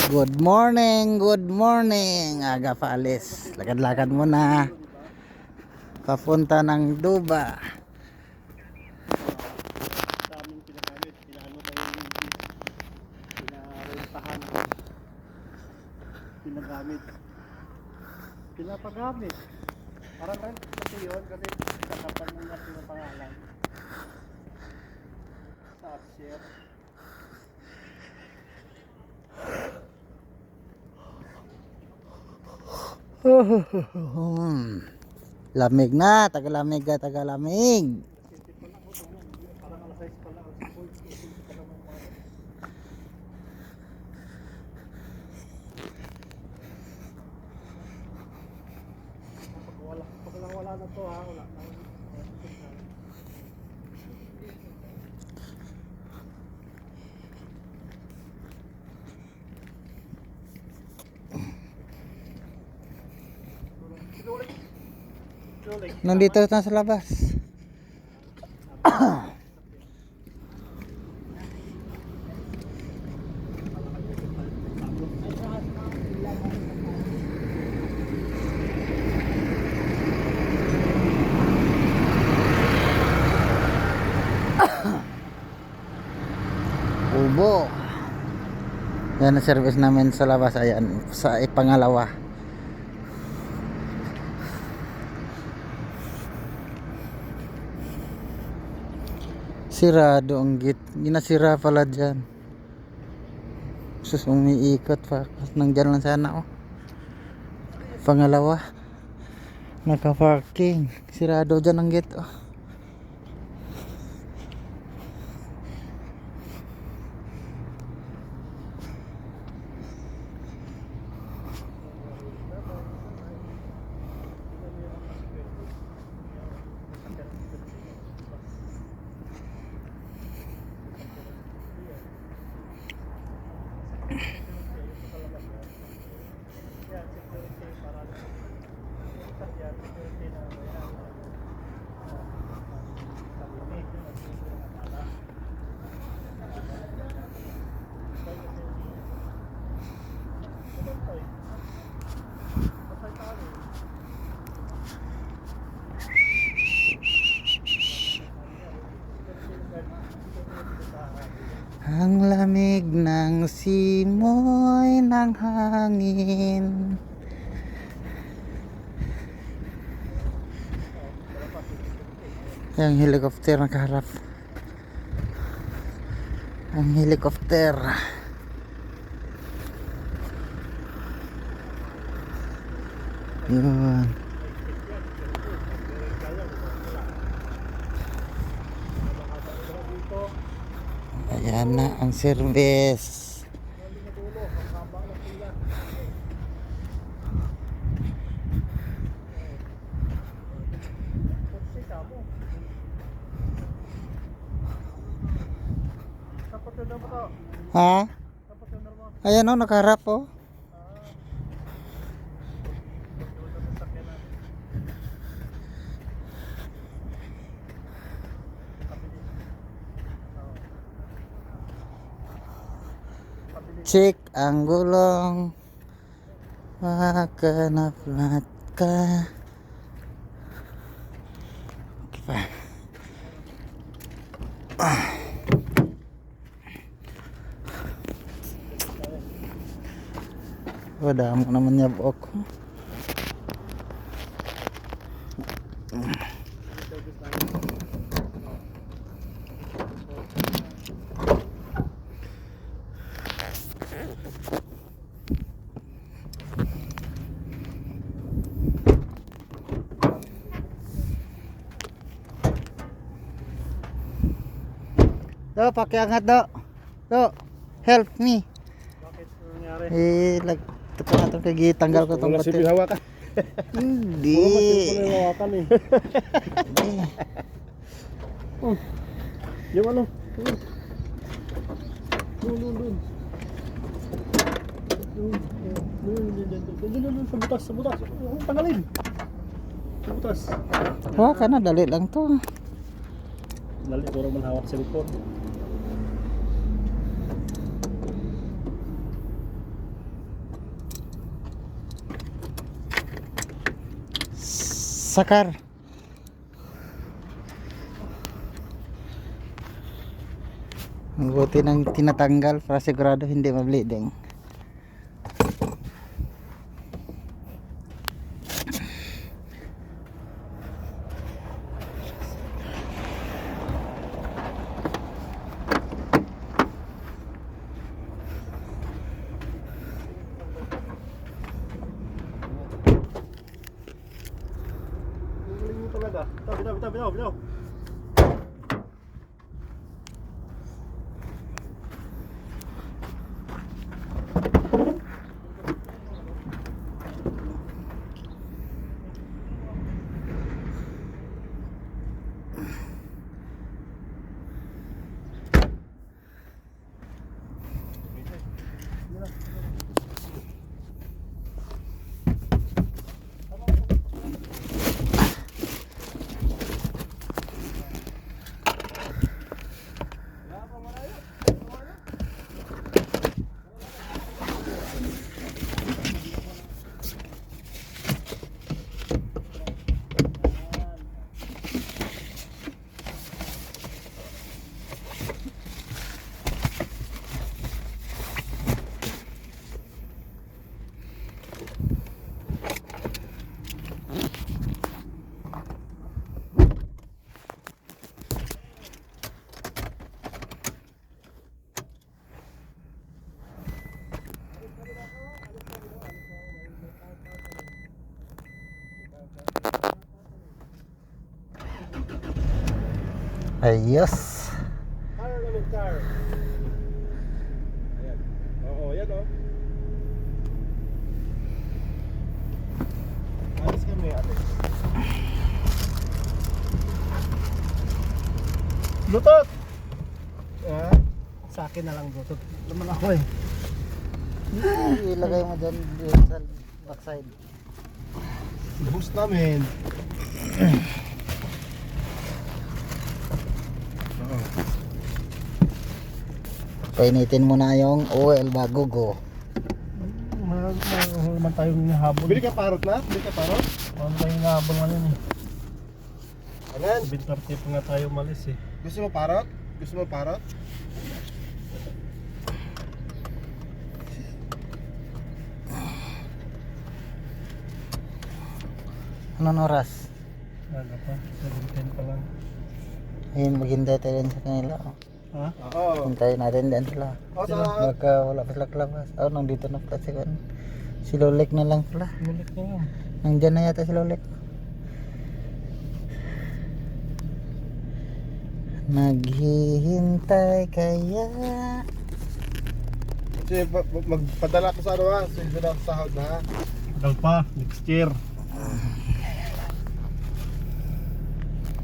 Good morning, good morning. Aga pa alis. Lakad-lakad muna. Papunta ng Duba. Daming pinagamit, pinaano tayo yung pinarentahan, pinagamit, pinapagamit. Parang rent kasi yun kasi kakapal ng natin ng pangalan sa share. Lamig na, tagalamig ka, tagalamig. Parang alas 6 pala, alas 5 pala ng mga pag wala na to ha, wala na. Nandito na sa labas. Ubo. Yan ang service namin sa labas. Ayan, sa ipangalawa. Sirado ang gate. Ginasira pala dyan. Sus, umiikot pa. Nandyan lang sana oh. Pangalawa. Naka-parking. Sirado dyan ang gate oh. Ang lamig ng simoy ng hangin. Yung helicopter nakaharap. Ang helicopter. Yun. Ayan na ang service. Ha? Ayan o, nakaharap o. Check ang gulong. Baka na-flat ka. Okay pa. Oh, damo naman niya buok. Do, pakiangat do. Do, help me. Bakit nangyari? Ito pa nga itong tanggal ko itong Wala batil. silbi hawakan. Hindi. Puro batil ko na hawakan eh. Yung ano? Doon. Doon, sa butas. Tanggalin. Sa butas. Ka na, dali lang to. Dali, puro man hawak sa likod. Sakar. Buti nang tinatanggal para sigurado hindi ma-bleeding. Ang galing mo talaga. Bitaw. Ayos. Car naman, car. Ayan. Oo, yan o. Alis kami, ate. Bluetooth! Sa akin na lang Bluetooth. Naman ako eh. Ilagay mo dyan sa backside. Boost namin. Painitin mo na yung oil bago go. Naman tayong hinahabol. Bili ka parot na? Bili ka parot? Ano tayong hinahabol ngayon eh. Ayan. 7:30 pa nga tayo umalis eh. Gusto mo parot? Gusto mo parot? Anong oras? Ano pa? 7:10 pa lang. Ayun, maghintay tayo din sa kanila. Ha? Oo. Hintayin natin din sila. Baka wala pa sila kalabas. Oh, nandito na pala si kan. Si Lolek na lang pala. Mulit na lang. Nandyan na yata si Lolek. Naghihintay kaya. Kasi magpadala ko sa ano ha. Sige na sa sahod na ha. Tagal pa. Next year.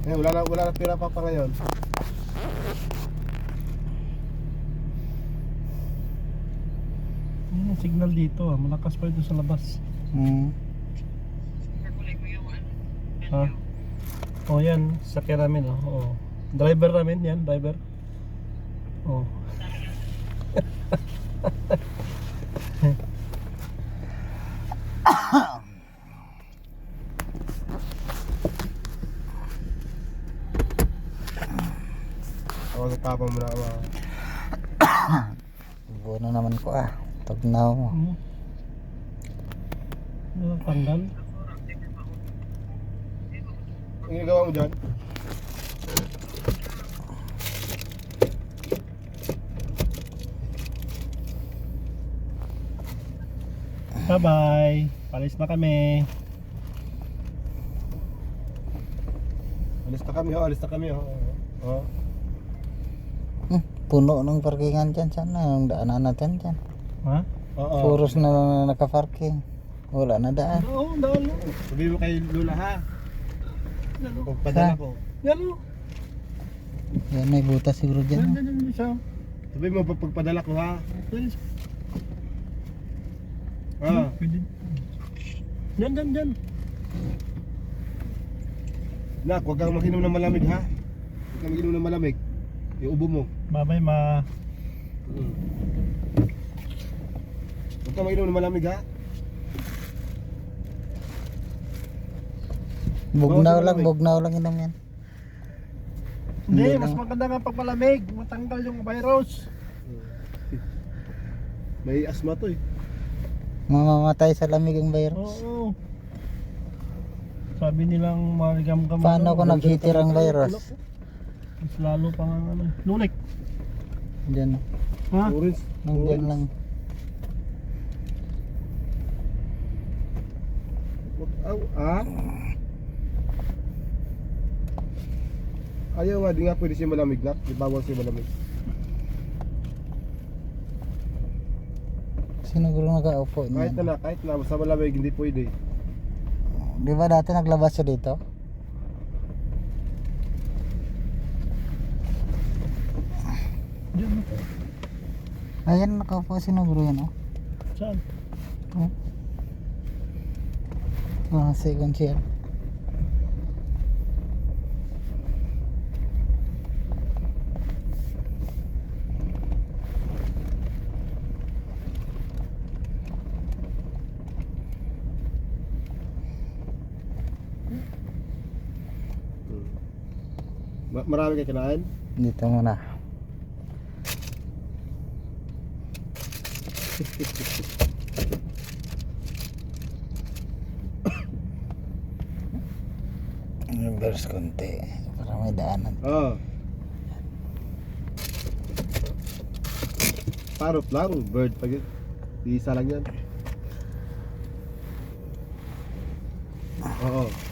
Eh, wala na pira pa ngayon. Yung signal dito ah, malakas pa ito sa labas. Ha? Oh yan, sakyan namin oh. Oh. Driver namin yan, driver. Oh. Ako nagpapa mo na ako. Bono naman ko ah. Tagnaw mo. Tanggal. Ang ginagawa mo dyan? Bye-bye. Palis na kami. Alis na kami ho. Oh. Puno ng parkingan dyan. Sana yung daanan natin dyan. Ha? Oo. Puros na naka-parking. Wala na daan. Oo, daan lang. Sabihin mo kay Lula ha. Pagpadala ko. Yan o. Yan, may butas siguro dyan. Yan siya. Sabihin mo pagpadala ko ha. Ah. Yan. Nak, huwag kang mag-inom ng malamig ha. Huwag kang mag-inom ng malamig. Iubo mo. Babay ma. Huwag kang mag-inom ng malamig ha. Bugnaw lang inom yan. Hindi, Hindi mas lang. maganda nga pag malamig. Matanggal yung virus. May asma to eh. Mamamatay sa lamig ang virus. Oo. Sabi nilang marigam-gam. Paano kung nag-hitter ang virus? Mas lalo pa nga ano. Lulik. Diyan. Ha? Orange. Nandiyan lang. Ah? Ayaw nga, di nga pwede siya malamig na. Di bawal siya malamig. Sino gulo nakaupo Kahit niyan? na, basta malamig, hindi pwede. Di ba dati naglabas siya dito? Diyan. Ayan nakaupo sino gulo yan oh. Saan? Oh. Second chair. Marami kayo kinain? Dito muna. Reverse konti para may daanan. Oo. Parot lang, bird pag yun. Isa lang yan. Oo.